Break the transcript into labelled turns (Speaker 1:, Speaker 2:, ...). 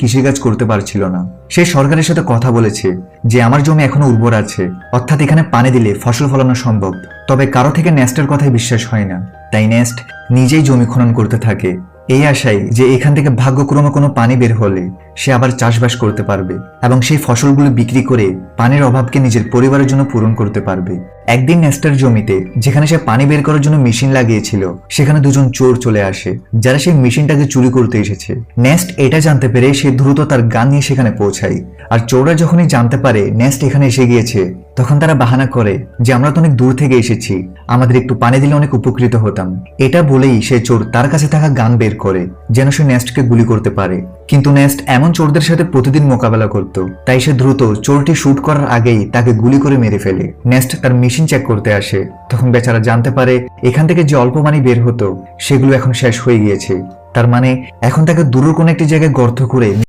Speaker 1: কৃষিকাজ করতে পারছিল না। সে সরকারের সাথে কথা বলেছে যে আমার জমি এখনো উর্বর আছে, অর্থাৎ এখানে পানি দিলে ফসল ফলানো সম্ভব। তবে কারো থেকে নেস্টের কথাই বিশ্বাস হয় না, তাই নেস্ট নিজেই জমি খনন করতে থাকে, এই আশায় যে এখান থেকে ভাগ্যক্রমে কোনো পানি বের হলে সে আবার চাষবাস করতে পারবে এবং সেই ফসলগুলো বিক্রি করে পানির অভাবকে নিজের পরিবারের জন্য পূরণ করতে পারবে। একদিন নেস্টের জমিতে যেখানে সে পানি বের করার জন্য মেশিন লাগিয়েছিল, সেখানে দুজন চোর চলে আসে যারা সেই মেশিনটাকে চুরি করতে এসেছে। নেস্ট এটা জানতে পেরে সে দ্রুত তার গান নিয়ে সেখানে পৌঁছায়। আর চোররা যখনই জানতে পারে নেস্ট এখানে এসে গিয়েছে, তখন তারা বাহানা করে যে আমরা তো অনেক দূর থেকে এসেছি, আমাদের একটু পানি দিলে অনেক উপকৃত হতাম। এটা বলেই সে চোর তার কাছে থাকা গান বের করে যেন সে নেস্টকে গুলি করতে পারে। কিন্তু নেস্ট এমন চোরদের সাথে প্রতিদিন মোকাবেলা করত, তাই সে দ্রুত চোরটি শুট করার আগেই তাকে গুলি করে মেরে ফেলে। নেস্ট তার মেশিন চেক করতে আসে, তখন বেচারা জানতে পারে এখান থেকে যে অল্প পানি বের হতো সেগুলো এখন শেষ হয়ে গিয়েছে। তার মানে এখন তাকে দূরের কোনো একটি জায়গায় গর্ত করে